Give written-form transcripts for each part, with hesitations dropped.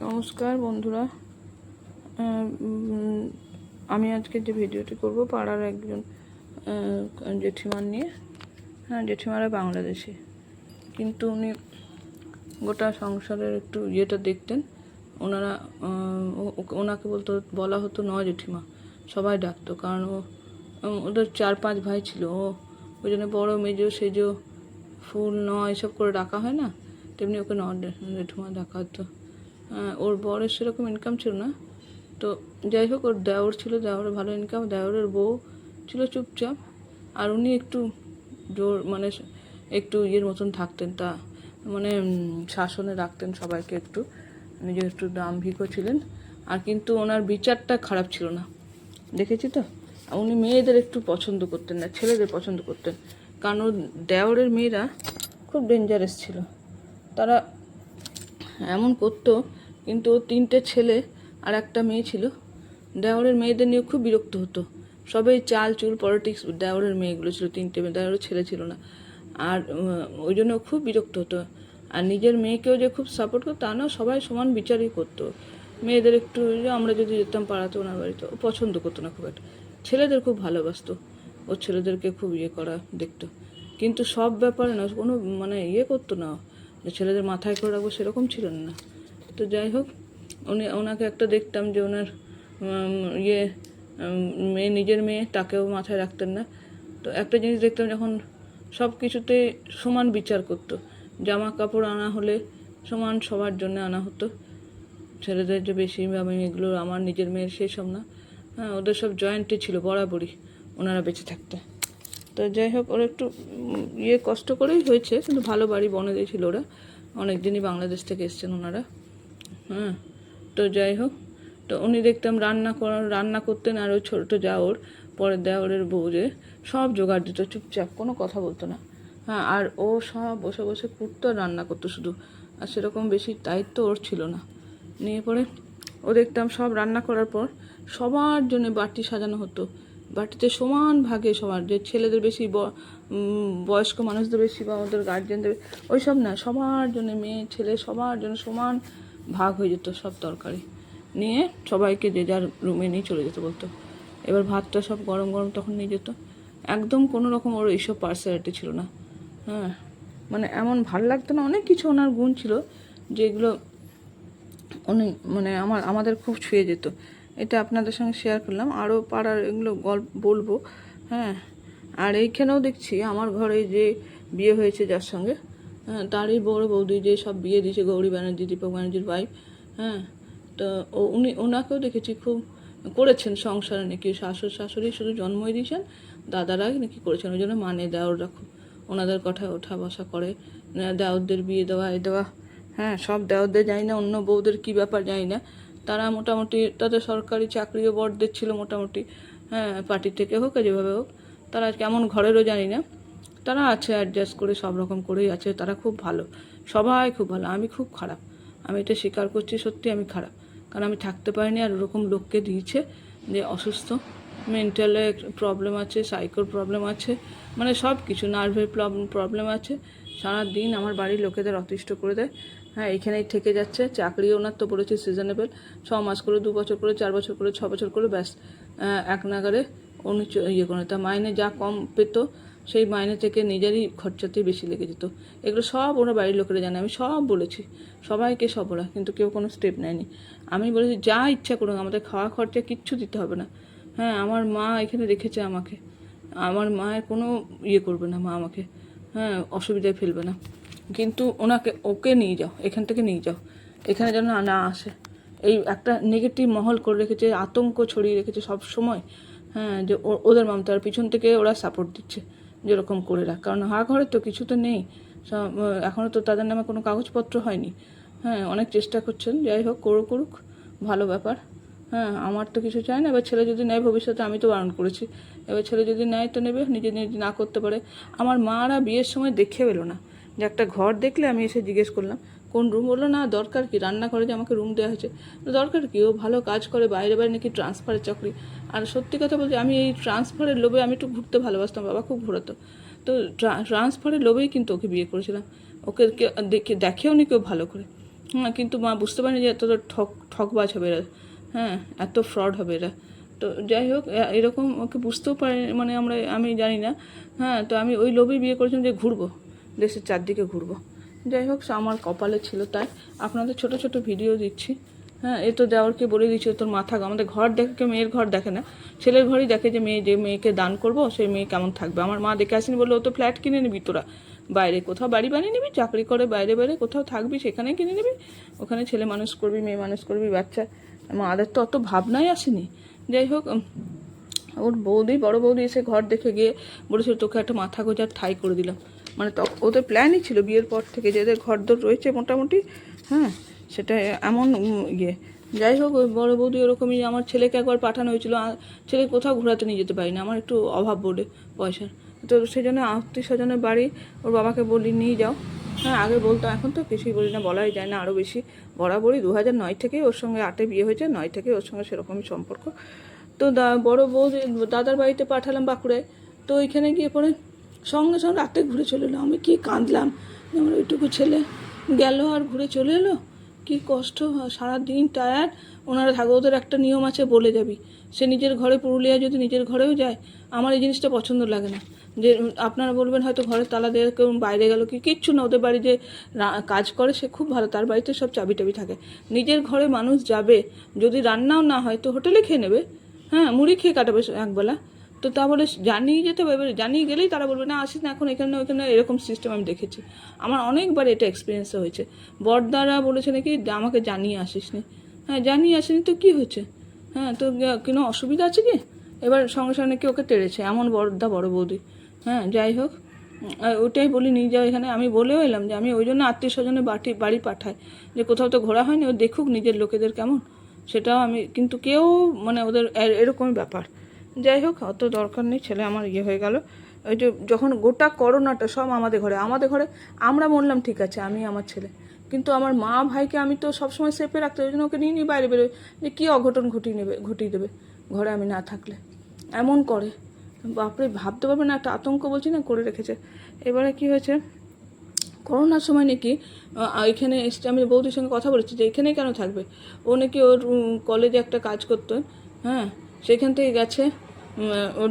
নমস্কার বন্ধুরা। আমি আজকে যে ভিডিওটি করব পাড়ার একজন জেঠিমার নিয়ে। জেঠিমারা বাংলাদেশি, কিন্তু উনি গোটা সংসারের একটু ইয়েটা দেখতেন। ওনাকে বলা হতো নয় জেঠিমা, সবাই ডাকতো, কারণ ওদের 4-5 ভাই ছিল। ওই জন্য বড় মেজো সেজো ফুল নয় এসব করে ডাকা হয় না, তেমনি ওকে নয় জেঠিমা ডাকা হতো। ওর বরের সেরকম ইনকাম ছিল না, তো যাই হোক ওর দেওর ছিল, দেওরের ভালো ইনকাম, দেওরের বউ ছিল চুপচাপ, আর উনি একটু জোর মানে একটু ইয়ের মতন থাকতেন, তা মানে শাসনে রাখতেন সবাইকে, একটু নিজের একটু দাম্ভিকও ছিলেন। আর কিন্তু ওনার বিচারটা খারাপ ছিল না, দেখেছি তো। উনি মেয়েদের একটু পছন্দ করতেন না, ছেলেদের পছন্দ করতেন, কারণ ওর দেওরের মেয়েরা খুব ডেঞ্জারাস ছিল। তারা এমন করতো, কিন্তু ওর 3টে ছেলে আর একটা মেয়ে ছিল। দেওরের মেয়েদের নিয়ে খুব বিরক্ত হতো, সবাই চাল চুল পলিটিক্স দেওরের মেয়েগুলো ছিল, 3টে মেয়ে, দেওরের ছেলে ছিল না। আর ওই জন্য খুব বিরক্ত হতো। আর নিজের মেয়েকেও যে খুব সাপোর্ট করতো তা না, সবাই সমান বিচারই করতো। মেয়েদের একটু, আমরা যদি যেতাম পাড়াতে ওনার বাড়িতে, ও পছন্দ করতো না খুব একটা। ছেলেদের খুব ভালোবাসতো, ওর ছেলেদেরকে খুব করা দেখতো, কিন্তু সব ব্যাপারে না কোনো মানে করতো না, যে ছেলেদের মাথায় করে রাখবো সেরকম ছিলেন না। তো যাই হোক, ওনাকে একটা দেখতাম যে ওনার মেয়ে, নিজের মেয়ে, তাকেও মাথায় রাখতেন না। তো একটা জিনিস দেখতাম, যখন সব কিছুতে সমান বিচার করতো, জামা কাপড় আনা হলে সমান সবার জন্য আনা হতো। ছেলেদের যে বেশি বা মেয়েগুলো, আমার নিজের মেয়ের সেই সব না। ওদের সব জয়েন্টে ছিল বরাবরই, ওনারা বেঁচে থাকতে। তো যাই হোক, ওরা একটু কষ্ট করেই হয়েছে, কিন্তু ভালো বাড়ি বনে দিয়েছিল ওরা, অনেক দিনই বাংলাদেশ থেকে এসছেন ওনারা। তো যাই হোক, তো উনি দেখতাম রান্না করতেন, আর ওই ছোটো দেওর, পরে দেওরের বউ যে সব জোগাড় দিত, চুপচাপ কোনো কথা বলতো না। আর ও সব বসে বসে কুটতো আর রান্না করতো শুধু, আর সেরকম বেশি দায়িত্ব ওর ছিল না। নিয়ে পরে ও দেখতাম সব রান্না করার পর সবার জন্য বাটি সাজানো হতো, বাটিতে সমান ভাগে সবার, যে ছেলেদের বেশি, বয়স্ক মানুষদের বেশি, বা ওদের গার্জেনদের ওই সব না, সবার জন্য, মেয়ে ছেলে সবার জন্য সমান ভাগ হয়ে যেত সব তরকারি। নিয়ে সবাইকে যে যার রুমে নিয়ে চলে যেতে বলতো। এবার ভাতটা সব গরম গরম তখন নিয়ে যেত। একদম কোনো রকম ওর এইসব পার্সিয়ালিটি ছিল না। মানে এমন ভাল লাগতো না। অনেক কিছু ওনার গুণ ছিল যেগুলো উনি মানে আমাদের খুব ছুঁয়ে যেত। এটা আপনাদের সঙ্গে শেয়ার করলাম, আরও পাড়ার এগুলো গল্প বলবো। আর এইখানেও দেখছি আমার ঘরে যে বিয়ে হয়েছে যার সঙ্গে, তারই বড় বৌদি যে সব বিয়ে দিয়েছে, গৌরী ব্যানার্জি, দীপক ব্যানার্জির ওয়াইফ। তো ওনাকেও দেখেছি খুব করেছেন সংসারে, নাকি শাশুড়ি শুধু জন্মই দিয়েছেন, দাদারাই নাকি করেছেন। ওই জন্য মানে দেওররা খুব ওনাদের কথায় ওঠা বসা করে, দেওরদের বিয়ে দেওয়া দেওয়া। সব দেওরদের জানি না, অন্য বউদের কী ব্যাপার জানি না। তারা মোটামুটি তাদের সরকারি চাকরিও বড়দের ছিল মোটামুটি, পার্টি থেকে হোক যেভাবে হোক, তারা কেমন ঘরেরও জানি না, তারা আছে অ্যাডজাস্ট করে, সব রকম করেই আছে। তারা খুব ভালো, সবাই খুব ভালো। আমি খুব খারাপ, আমি এটা স্বীকার করছি, সত্যি আমি খারাপ, কারণ আমি থাকতে পারিনি। আর ওরকম লোককে দিয়েছে যে অসুস্থ, মেন্টালে প্রবলেম আছে, সাইকোর প্রবলেম আছে, মানে সব কিছু, নার্ভের প্রবলেম আছে। সারাদিন আমার বাড়ির লোকেদের অতিষ্ঠ করে দেয়। এইখানেই থেকে যাচ্ছে। চাকরি ওনার তো বলেছে সিজনেবল, 6 মাস করে, 2 বছর করে, 4 বছর করে, 6 বছর করে, ব্যাস এক নাগারে উনি করে। তা মাইনে যা কম পেতো, সেই মাইনে থেকে নিজেরই খরচাতেই বেশি লেগে যেত। এগুলো সব ওরা বাড়ির লোকেরা জানে, আমি সব বলেছি সবাইকে, সব ওরা, কিন্তু কেউ কোনো স্টেপ নেয়নি। আমি বলেছি যা ইচ্ছা করুন, আমাদের খাওয়া খরচা কিচ্ছু দিতে হবে না। আমার মা এখানে রেখেছে আমাকে, আমার মায়ের কোনো করবে না, মা আমাকে অসুবিধায় ফেলবে না, কিন্তু ওকে নিয়ে যাও, এখান থেকে নিয়ে যাও, এখানে যেন না আসে। এই একটা নেগেটিভ মহল করে রেখেছে, আতঙ্ক ছড়িয়ে রেখেছে সব সময়। যে ওদের মামতার পিছন থেকে ওরা সাপোর্ট দিচ্ছে, যেরকম করে রাখ, কারণ ঘরে তো কিছু তো নেই, এখনও তো তাদের নামে কোনো কাগজপত্র হয়নি। অনেক চেষ্টা করছেন, যাই হোক করুক, ভালো ব্যাপার। আমার তো কিছু চাই না। এবার ছেলে যদি নেয় ভবিষ্যতে, আমি তো বারণ করেছি, এবার ছেলে যদি নেয় তো নেবে, নিজে না করতে পারে। আমার মারা বিয়ের সময় দেখে এলো না, যে একটা ঘর দেখলে আমি এসে জিজ্ঞেস করলাম কোন রুম, বললো না দরকার কি, রান্নাঘরে যে আমাকে রুম দেওয়া হয়েছে, দরকার কি, ও ভালো কাজ করে, বাইরে নাকি ট্রান্সফারের চাকরি। আর সত্যি কথা বলছি, আমি এই ট্রান্সফারের লোভে, আমি একটু ঘুরতে ভালোবাসতাম, বাবা খুব ঘোরাতো, তো ট্রান্সফারের লোভেই কিন্তু ওকে বিয়ে করেছিলাম। ওকে দেখেও নি কেউ ভালো করে, হ্যাঁ, কিন্তু মা বুঝতে পারেনি যে এতটা ঠকবাজ হবে এরা, হ্যাঁ, এত ফ্রড হবে এরা। তো যাই হোক, এরকম ওকে বুঝতেও পারে, মানে আমি জানি না। হ্যাঁ, তো আমি ওই লোভেই বিয়ে করেছিলাম যে ঘুরবো, দেশের চারদিকে ঘুরবো। যাই হোক, আমার কপালে ছিল তাই। আপনাদের ছোট ছোট ভিডিও দিচ্ছি। হ্যাঁ, এ তো দেওয়ারকে বলে দিচ্ছে তোর মাথা, আমাদের ঘর দেখে, কেউ মেয়ের ঘর দেখে না, ছেলের ঘরই দেখে যে মেয়েকে দান করবো সেই মেয়ে কেমন থাকবে। আমার মা দেখে আসেনি বললো ও তো ফ্ল্যাট কিনে নিবি তোরা, বাইরে কোথাও বাড়ি বানিয়ে নিবি, চাকরি করে বাইরে বাইরে কোথাও থাকবি, সেখানে কিনে নিবি, ওখানে ছেলে মানুষ করবি, মেয়ে মানুষ করবি, বাচ্চা। মাদের তো অত ভাবনাই আসেনি। যাই হোক, ওর বড় বৌদি এসে ঘর দেখে গিয়ে বলেছিল তোকে একটা মাথা গোজার ঠাই করে দিলাম। মানে ওদের প্ল্যানই ছিল বিয়ের পর থেকে, যে এদের ঘর দর রয়েছে মোটামুটি, হ্যাঁ, সেটা এমন ইয়ে। যাই হোক, ওই বড় বৌদি ওরকমই, আমার ছেলেকে একবার পাঠানো হয়েছিল, ছেলে কোথাও ঘোরাতে নিয়ে যেতে পারি না, আমার একটু অভাব বলে পয়সার। তো সেই জন্য আত্মীয় স্বজনের বাড়ি ওর বাবাকে বলি নিয়ে যাও। হ্যাঁ, আগে বলতো, এখন তো কিছুই বলি না, বলাই যায় না, আরও বেশি বরাবরই 2009 থেকেই ওর সঙ্গে 8-এ বিয়ে হয়েছে, 9 থেকে ওর সঙ্গে সেরকমই সম্পর্ক। তো বড় বৌদি দাদার বাড়িতে পাঠালাম বাঁকুড়ায়। তো ওইখানে গিয়ে পরে সঙ্গে সঙ্গে রাতে ঘুরে চলে এলো। আমি কি কাঁদলাম, আমার ওইটুকু ছেলে গেল আর ঘুরে চলে এলো, কী কষ্ট, সারাদিন টায়ার্ড। ওনারা থাকে, ওদের একটা নিয়ম আছে, বলে যাবি। সে নিজের ঘরে, পুরুলিয়া যদি নিজের ঘরেও যায়, আমার এই জিনিসটা পছন্দ লাগে না। যে আপনারা বলবেন হয়তো ঘরে তালা দিয়ে কেউ বাইরে গেল, কিচ্ছু না, ওদের বাড়ি যে কাজ করে সে খুব ভালো, তার বাড়িতে সব চাবি টাবি থাকে। নিজের ঘরে মানুষ যাবে, যদি রান্নাও না হয় তো হোটেলে খেয়ে নেবে, হ্যাঁ, মুড়ি খেয়ে কাটাবে একবেলা। তো তা বলে জানিয়ে যেতে হবে, এবার জানিয়ে গেলেই তারা বলবে না আসিস না এখন এখানে ওইখানে, এরকম সিস্টেম আমি দেখেছি। আমার অনেকবার এটা এক্সপিরিয়েন্স হয়েছে। বড়দারা বলেছে নাকি আমাকে জানিয়ে আসিস নি। হ্যাঁ, জানিয়ে আসিনি তো কী হয়েছে, হ্যাঁ, তো কোনো অসুবিধা আছে কি? এবার সঙ্গে সঙ্গে নাকি ওকে তেড়েছে, এমন বড় বৌদি। হ্যাঁ, যাই হোক, ওটাই বলি নিয়ে যাও এখানে। আমি বলেও এলাম যে আমি ওই জন্য আত্মীয় স্বজনের বাড়ি পাঠাই, যে কোথাও তো ঘোরা হয়নি, ও দেখুক নিজের লোকেদের কেমন, সেটাও আমি। কিন্তু কেউ মানে ওদের এরকমই ব্যাপার। যাই হোক, অত দরকার নেই, ছেলে আমার ইয়ে হয়ে গেল। ওই যে যখন গোটা করোনাটা সব আমাদের ঘরে আমরা মরলাম ঠিক আছে, আমি আমার ছেলে, কিন্তু আমার মা ভাইকে আমি তো সবসময় সেফে রাখতে, ওই জন্য ওকে নিয়ে বাইরে বেরোয়, যে কী অঘটন ঘটিয়ে দেবে ঘরে আমি না থাকলে, এমন করে। বাপরে, ভাবতে পারবে না, একটা আতঙ্ক বলছি না করে রেখেছে। এবারে কি হয়েছে, করোনার সময় নাকি এখানে এসে আমি বৌদির সঙ্গে কথা বলেছি যে এখানে কেন থাকবে। ও নাকি ওর কলেজে একটা কাজ করতো, হ্যাঁ, সেখান থেকে গেছে ওর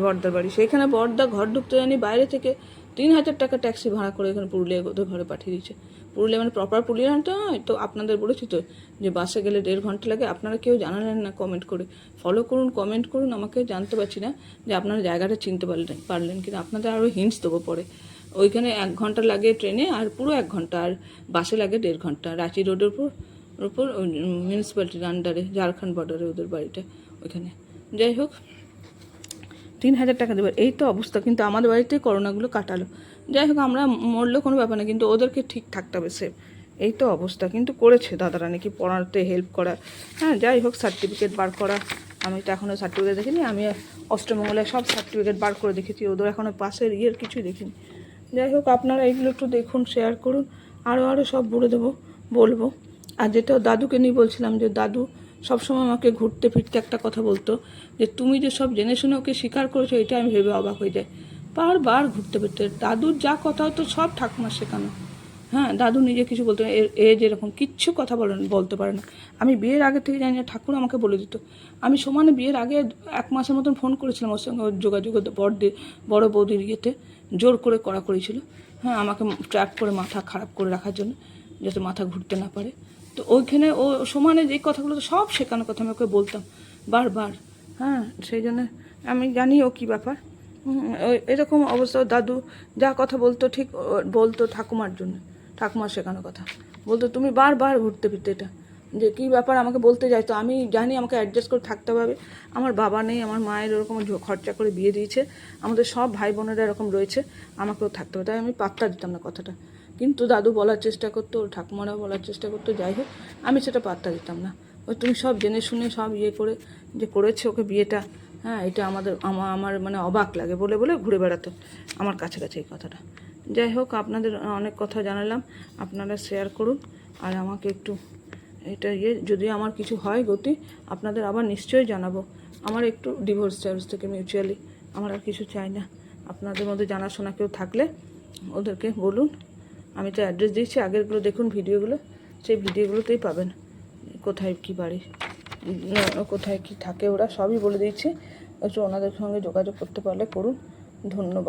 বড়দার বাড়ি, সেখানে বড়দা ঘর ঢুকতে জানি বাইরে থেকে 3,000 টাকা ট্যাক্সি ভাড়া করে এখানে পুরুলিয়া ওদের ঘরে পাঠিয়ে দিয়েছে। পুরুলিয়া মানে প্রপার পুরুলিয়াটা নয় তো, আপনাদের বলেছি তো যে বাসে গেলে 1.5 ঘন্টা লাগে। আপনারা কেউ জানালেন না কমেন্ট করে, ফলো করুন, কমেন্ট করুন, আমাকে জানতে পারছি না যে আপনারা জায়গাটা চিনতে পারলেন কিন্তু আপনাদের আরও হিন্টস দেবো পরে। ওইখানে 1 ঘন্টা লাগে ট্রেনে, আর পুরো 1 ঘন্টা, আর বাসে লাগে 1.5 ঘন্টা। রাঁচি রোডের উপর মিউনিসিপ্যালিটির আন্ডারে, ঝাড়খণ্ড বর্ডারে ওদের বাড়িটা ওইখানে। যাই হোক, 3,000 টাকা দেবে, এই তো অবস্থা। কিন্তু আমাদের বাড়িতে করোনাগুলো কাটালো। যাই হোক, আমরা মরলেও কোনো ব্যাপার না, কিন্তু ওদেরকে ঠিক থাকতে হবে সেফ, এই তো অবস্থা। কিন্তু করেছে দাদারা নাকি পড়াতে হেল্প করা, হ্যাঁ, যাই হোক, সার্টিফিকেট বার করা। আমি তো এখনও সার্টিফিকেট দেখিনি, আমি অষ্টমঙ্গলায় সব সার্টিফিকেট বার করে দেখেছি, ওদের এখনও পাশের কিছুই দেখিনি। যাই হোক, আপনারা এইগুলো একটু দেখুন, শেয়ার করুন, আরও সব বলবো। আর যেটা দাদুকে নিয়ে বলছিলাম, যে দাদু সবসময় আমাকে ঘুরতে ফিরতে একটা কথা বলতো, যে তুমি যে সব জেনে শুনে ওকে স্বীকার করেছো, এটা আমি ভেবে অবাক হয়ে যাই। বারবার ঘুরতে ফিরতে দাদুর যা কথা হতো সব ঠাকুমার শেখানো। হ্যাঁ, দাদু নিজে কিছু বলতো, যেরকম কিচ্ছু কথা বলতে পারে না। আমি বিয়ের আগে থেকে জানি না, ঠাকুর আমাকে বলে দিত। আমি সমানে বিয়ের আগে 1 মাসের মতন ফোন করেছিলাম ওর সঙ্গে, ওর যোগাযোগ বড় বৌদির ইয়েতে জোর করে করা করেছিল। হ্যাঁ, আমাকে ট্র্যাপ করে মাথা খারাপ করে রাখার জন্য, যাতে মাথা ঘুরতে না পারে। তো ওইখানে ও সমানে যে কথাগুলো সব শেখানোর কথা আমি ওকে বলতাম বারবার। হ্যাঁ, সেই জন্য আমি জানি ও কী ব্যাপার। এরকম অবস্থা, দাদু যা কথা বলতো ঠিক বলতো ঠাকুমার জন্য, ঠাকুমার শেখানো কথা বলতো। তুমি বারবার ঘুরতে ফিরতে, এটা যে কী ব্যাপার আমাকে বলতে যাই, তো আমি জানি আমাকে অ্যাডজাস্ট করে থাকতে হবে। আমার বাবা নেই, আমার মায়ের ওরকম খরচা করে বিয়ে দিয়েছে, আমাদের সব ভাই বোনেরা এরকম রয়েছে, আমাকেও থাকতে হবে। তাই আমি পাত্তা দিতাম না কথাটা, কিন্তু দাদু বলার চেষ্টা করতো, ঠাকুমারাও বলার চেষ্টা করতো, যাই হোক আমি সেটা পাত্তা দিতাম না। ওই তুমি সব জেনে শুনে সব করে যে করেছে ওকে বিয়েটা, হ্যাঁ, এটা আমার মানে অবাক লাগে বলে ঘুরে বেড়াতো আমার কাছে এই কথাটা। যাই হোক, আপনাদের অনেক কথা জানালাম, আপনারা শেয়ার করুন, আর আমাকে একটু এটা যদি আমার কিছু হয় গতি, আপনাদের আবার নিশ্চয়ই জানাবো। আমার একটু ডিভোর্স থেকে মিউচুয়ালি, আমার আর কিছু চাই না। আপনাদের মধ্যে জানাশোনা কেউ থাকলে ওদেরকে বলুন, আমি তো অ্যাড্রেস দিয়েছি, আগেরগুলো দেখুন ভিডিওগুলো, সেই ভিডিওগুলোতেই পাবেন কোথায় কী বাড়ি, কোথায় কী থাকে, ওরা সবই বলে দিয়েছে। একটু ওনাদের সঙ্গে যোগাযোগ করতে পারলে করুন। ধন্যবাদ।